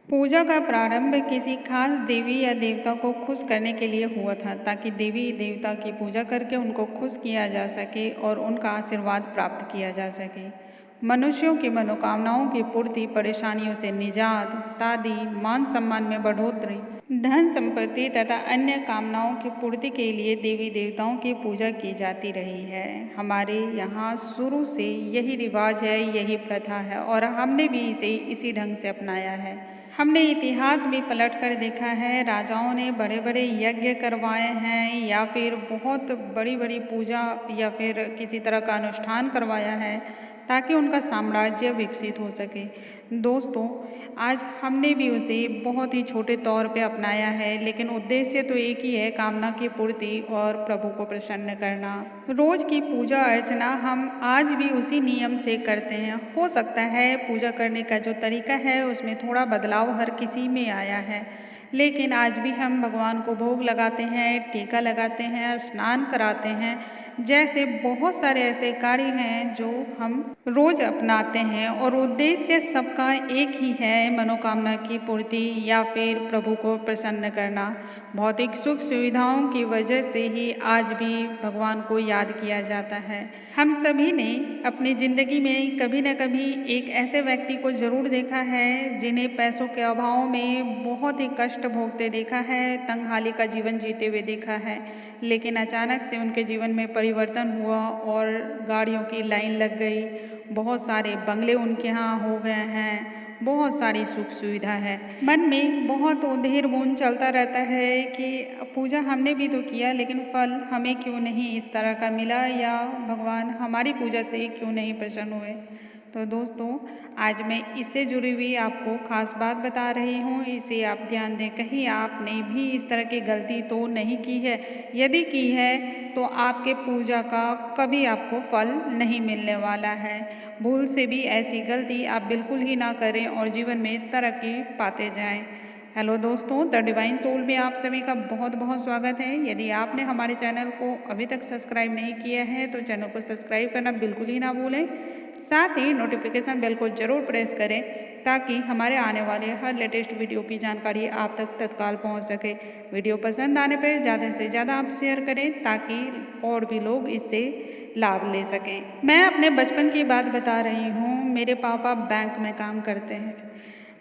पूजा का प्रारंभ किसी खास देवी या देवता को खुश करने के लिए हुआ था, ताकि देवी देवता की पूजा करके उनको खुश किया जा सके और उनका आशीर्वाद प्राप्त किया जा सके। मनुष्यों की मनोकामनाओं की पूर्ति, परेशानियों से निजात, शादी, मान सम्मान में बढ़ोतरी, धन संपत्ति तथा अन्य कामनाओं की पूर्ति के लिए देवी देवताओं की पूजा की जाती रही है। हमारे यहाँ शुरू से यही रिवाज है, यही प्रथा है और हमने भी इसे इसी ढंग से अपनाया है। हमने इतिहास भी पलट कर देखा है, राजाओं ने बड़े बड़े यज्ञ करवाए हैं या फिर बहुत बड़ी बड़ी पूजा या फिर किसी तरह का अनुष्ठान करवाया है ताकि उनका साम्राज्य विकसित हो सके। दोस्तों, आज हमने भी उसे बहुत ही छोटे तौर पे अपनाया है, लेकिन उद्देश्य तो एक ही है, कामना की पूर्ति और प्रभु को प्रसन्न करना। रोज की पूजा अर्चना हम आज भी उसी नियम से करते हैं। हो सकता है पूजा करने का जो तरीका है उसमें थोड़ा बदलाव हर किसी में आया है, लेकिन आज भी हम भगवान को भोग लगाते हैं, टीका लगाते हैं, स्नान कराते हैं, जैसे बहुत सारे ऐसे कार्य हैं जो हम रोज अपनाते हैं और उद्देश्य सबका एक ही है, मनोकामना की पूर्ति या फिर प्रभु को प्रसन्न करना। भौतिक सुख सुविधाओं की वजह से ही आज भी भगवान को याद किया जाता है। हम सभी ने अपनी ज़िंदगी में कभी न कभी एक ऐसे व्यक्ति को ज़रूर देखा है जिन्हें पैसों के अभाव में बहुत ही कष्ट भोगते देखा है, तंगहाली का जीवन जीते हुए देखा है, लेकिन अचानक से उनके जीवन में परिवर्तन हुआ और गाड़ियों की लाइन लग गई, बहुत सारे बंगले उनके यहाँ हो गए हैं, बहुत सारी सुख सुविधा है। मन में बहुत उधेर बुन चलता रहता है कि पूजा हमने भी तो किया, लेकिन फल हमें क्यों नहीं इस तरह का मिला, या भगवान हमारी पूजा से क्यों नहीं प्रसन्न हुए। तो दोस्तों, आज मैं इससे जुड़ी हुई आपको खास बात बता रही हूँ, इसे आप ध्यान दें, कहीं आपने भी इस तरह की गलती तो नहीं की है। यदि की है तो आपके पूजा का कभी आपको फल नहीं मिलने वाला है। भूल से भी ऐसी गलती आप बिल्कुल ही ना करें और जीवन में तरक्की पाते जाएं। हेलो दोस्तों, द डिवाइन सोल में आप सभी का बहुत बहुत स्वागत है। यदि आपने हमारे चैनल को अभी तक सब्सक्राइब नहीं किया है तो चैनल को सब्सक्राइब करना बिल्कुल ही ना भूलें। साथ ही नोटिफिकेशन बेल को ज़रूर प्रेस करें ताकि हमारे आने वाले हर लेटेस्ट वीडियो की जानकारी आप तक तत्काल पहुंच सके। वीडियो पसंद आने पर ज़्यादा से ज़्यादा आप शेयर करें ताकि और भी लोग इससे लाभ ले सकें। मैं अपने बचपन की बात बता रही हूँ। मेरे पापा बैंक में काम करते हैं।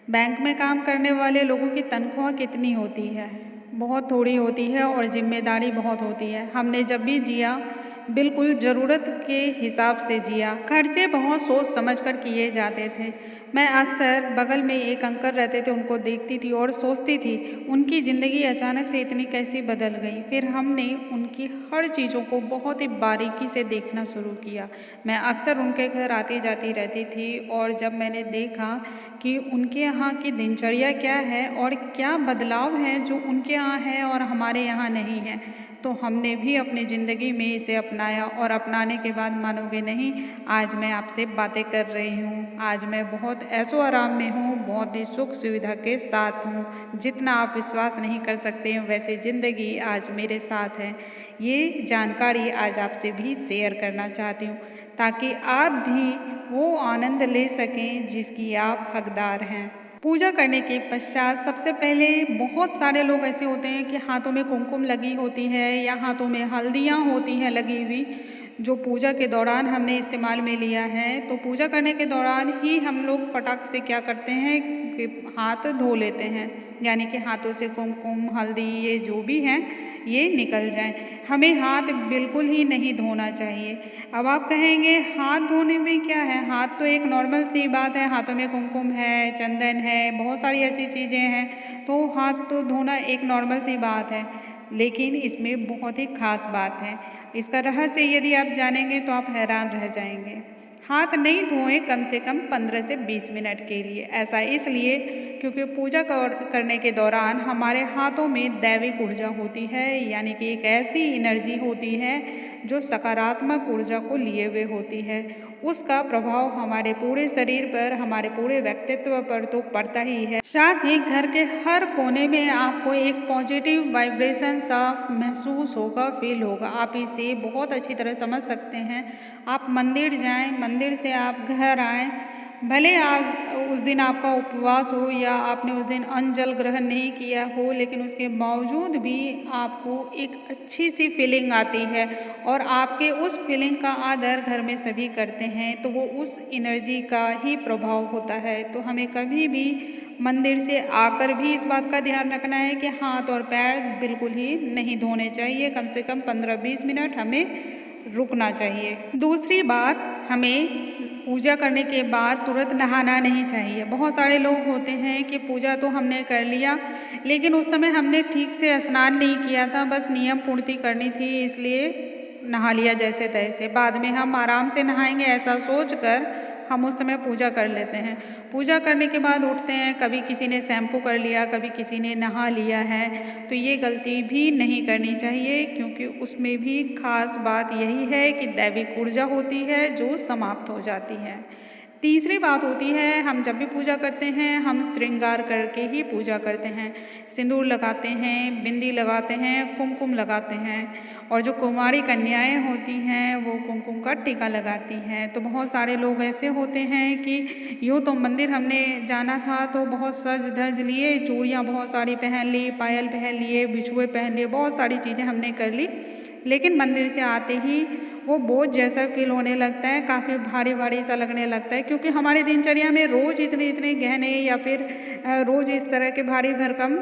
बैंक में काम करने वाले लोगों की तनख्वाह कितनी होती है? बहुत थोड़ी होती है और जिम्मेदारी बहुत होती है। हमने जब भी जिया बिल्कुल ज़रूरत के हिसाब से जिया, खर्चे बहुत सोच समझ कर किए जाते थे। मैं अक्सर बगल में एक अंकल रहते थे, उनको देखती थी और सोचती थी उनकी ज़िंदगी अचानक से इतनी कैसी बदल गई। फिर हमने उनकी हर चीज़ों को बहुत ही बारीकी से देखना शुरू किया। मैं अक्सर उनके घर आती जाती रहती थी और जब मैंने देखा कि उनके यहाँ की दिनचर्या क्या है और क्या बदलाव है जो उनके यहाँ है और हमारे यहाँ नहीं है, तो हमने भी अपनी ज़िंदगी में इसे अपनाया और अपनाने के बाद मानोगे नहीं, आज मैं आपसे बातें कर रही हूँ। आज मैं बहुत ऐशो आराम में हूँ, बहुत ही सुख सुविधा के साथ हूँ। जितना आप विश्वास नहीं कर सकते हैं वैसे ज़िंदगी आज मेरे साथ है। ये जानकारी आज आपसे भी शेयर करना चाहती हूँ ताकि आप भी वो आनंद ले सकें जिसकी आप हकदार हैं। पूजा करने के पश्चात सबसे पहले बहुत सारे लोग ऐसे होते हैं कि हाथों में कुमकुम लगी होती है या हाथों में हल्दियाँ होती हैं लगी हुई, जो पूजा के दौरान हमने इस्तेमाल में लिया है। तो पूजा करने के दौरान ही हम लोग फटाक से क्या करते हैं कि हाथ धो लेते हैं, यानी कि हाथों से कुमकुम हल्दी ये जो भी हैं ये निकल जाए। हमें हाथ बिल्कुल ही नहीं धोना चाहिए। अब आप कहेंगे हाथ धोने में क्या है, हाथ तो एक नॉर्मल सी बात है, हाथों में कुमकुम है, चंदन है, बहुत सारी ऐसी चीज़ें हैं, तो हाथ तो धोना एक नॉर्मल सी बात है, लेकिन इसमें बहुत ही खास बात है। इसका रहस्य यदि आप जानेंगे तो आप हैरान रह जाएंगे। हाथ नहीं धोएं कम से कम 15 से 20 मिनट के लिए। ऐसा इसलिए क्योंकि पूजा करने के दौरान हमारे हाथों में दैविक ऊर्जा होती है, यानी कि एक ऐसी एनर्जी होती है जो सकारात्मक ऊर्जा को लिए हुए होती है। उसका प्रभाव हमारे पूरे शरीर पर, हमारे पूरे व्यक्तित्व पर तो पड़ता ही है, साथ ही घर के हर कोने में आपको एक पॉजिटिव वाइब्रेशन साफ महसूस होगा, फील होगा। आप इसे बहुत अच्छी तरह समझ सकते हैं। आप मंदिर जाएं, मंदिर से आप घर आएं, भले आज उस दिन आपका उपवास हो या आपने उस दिन अन्न जल ग्रहण नहीं किया हो, लेकिन उसके बावजूद भी आपको एक अच्छी सी फीलिंग आती है और आपके उस फीलिंग का आदर घर में सभी करते हैं, तो वो उस एनर्जी का ही प्रभाव होता है। तो हमें कभी भी मंदिर से आकर भी इस बात का ध्यान रखना है कि हाथ और पैर बिल्कुल ही नहीं धोने चाहिए। कम से कम 15-20 मिनट हमें रुकना चाहिए। दूसरी बात, हमें पूजा करने के बाद तुरंत नहाना नहीं चाहिए। बहुत सारे लोग होते हैं कि पूजा तो हमने कर लिया, लेकिन उस समय हमने ठीक से स्नान नहीं किया था, बस नियम पूर्ति करनी थी इसलिए नहा लिया जैसे तैसे। बाद में हम आराम से नहाएंगे ऐसा सोचकर हम उस समय पूजा कर लेते हैं। पूजा करने के बाद उठते हैं, कभी किसी ने शैम्पू कर लिया, कभी किसी ने नहा लिया है, तो ये गलती भी नहीं करनी चाहिए, क्योंकि उसमें भी खास बात यही है कि दैविक ऊर्जा होती है जो समाप्त हो जाती है। तीसरी बात होती है, हम जब भी पूजा करते हैं हम श्रृंगार करके ही पूजा करते हैं। सिंदूर लगाते हैं, बिंदी लगाते हैं, कुमकुम लगाते हैं, और जो कुमारी कन्याएं होती हैं वो कुमकुम का टीका लगाती हैं। तो बहुत सारे लोग ऐसे होते हैं कि यूँ तो मंदिर हमने जाना था तो बहुत सज धज लिए, चूड़ियाँ बहुत सारी पहन ली, पायल पहन लिए, बिछुए पहन लिए, बहुत सारी चीज़ें हमने कर ली, लेकिन मंदिर से आते ही वो बोझ जैसा फील होने लगता है, काफ़ी भारी भारी सा लगने लगता है, क्योंकि हमारी दिनचर्या में रोज़ इतने इतने गहने या फिर रोज़ इस तरह के भारी भरकम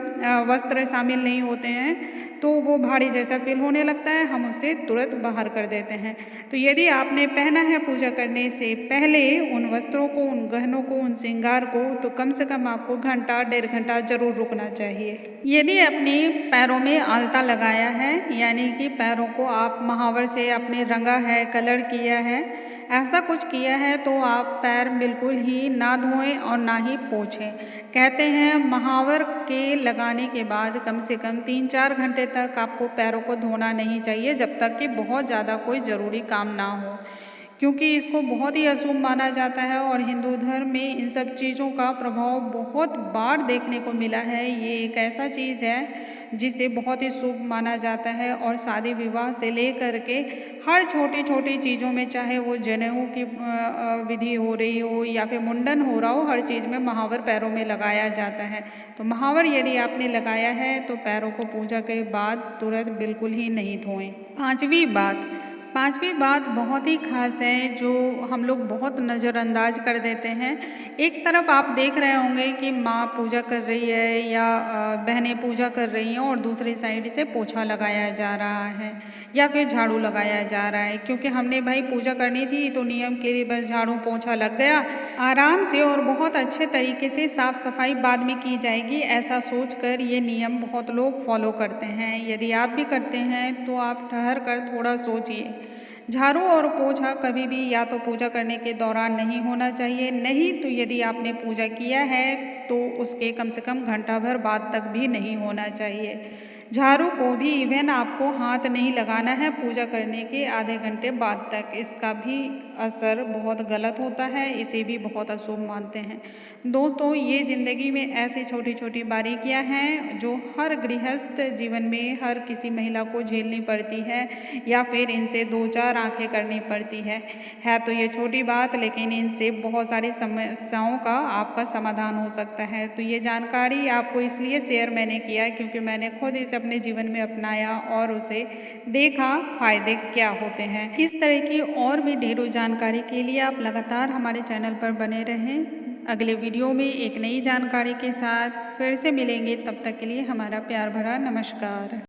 वस्त्र शामिल नहीं होते हैं, तो वो भारी जैसा फील होने लगता है, हम उसे तुरंत बाहर कर देते हैं। तो यदि आपने पहना है पूजा करने से पहले उन वस्त्रों को, उन गहनों को, उन श्रृंगार को, तो कम से कम आपको घंटा 1.5 घंटा जरूर रुकना चाहिए। यदि अपने पैरों में आलता लगाया है, यानी कि पैरों को आप महावर से अपने रंगा है, कलर किया है, ऐसा कुछ किया है, तो आप पैर बिल्कुल ही ना धोएं और ना ही पोंछें। कहते हैं महावर के लगाने के बाद कम से कम 3-4 घंटे तक आपको पैरों को धोना नहीं चाहिए, जब तक कि बहुत ज़्यादा कोई ज़रूरी काम ना हो, क्योंकि इसको बहुत ही अशुभ माना जाता है और हिंदू धर्म में इन सब चीज़ों का प्रभाव बहुत बार देखने को मिला है। ये एक ऐसा चीज़ है जिसे बहुत ही शुभ माना जाता है और शादी विवाह से लेकर के हर छोटी छोटी चीज़ों में, चाहे वो जनेऊ की विधि हो रही हो या फिर मुंडन हो रहा हो, हर चीज़ में महावर पैरों में लगाया जाता है। तो महावर यदि आपने लगाया है तो पैरों को पूजा के बाद तुरंत बिल्कुल ही नहीं धोएं। पांचवी बात बहुत ही खास है, जो हम लोग बहुत नज़रअंदाज कर देते हैं। एक तरफ आप देख रहे होंगे कि माँ पूजा कर रही है या बहनें पूजा कर रही हैं और दूसरी साइड से पोछा लगाया जा रहा है या फिर झाड़ू लगाया जा रहा है, क्योंकि हमने भाई पूजा करनी थी तो नियम के लिए बस झाड़ू पोछा लग गया, आराम से और बहुत अच्छे तरीके से साफ सफाई बाद में की जाएगी, ऐसा सोचकर ये नियम बहुत लोग फॉलो करते हैं। यदि आप भी करते हैं तो आप ठहर कर थोड़ा सोचिए। झाड़ू और पोछा कभी भी या तो पूजा करने के दौरान नहीं होना चाहिए, नहीं तो यदि आपने पूजा किया है तो उसके कम से कम घंटा भर बाद तक भी नहीं होना चाहिए। झाड़ू को भी इवन आपको हाथ नहीं लगाना है पूजा करने के आधे घंटे बाद तक, इसका भी असर बहुत गलत होता है, इसे भी बहुत अशुभ मानते हैं। दोस्तों, ये ज़िंदगी में ऐसी छोटी छोटी बारीकियां हैं जो हर गृहस्थ जीवन में हर किसी महिला को झेलनी पड़ती है या फिर इनसे 2-4 आंखें करनी पड़ती है तो ये छोटी बात, लेकिन इनसे बहुत सारी समस्याओं का आपका समाधान हो सकता है। तो ये जानकारी आपको इसलिए शेयर मैंने किया क्योंकि मैंने खुद इसे अपने जीवन में अपनाया और उसे देखा फायदे क्या होते हैं। इस तरह की और भी ढेरों जानकारी के लिए आप लगातार हमारे चैनल पर बने रहें। अगले वीडियो में एक नई जानकारी के साथ फिर से मिलेंगे, तब तक के लिए हमारा प्यार भरा नमस्कार।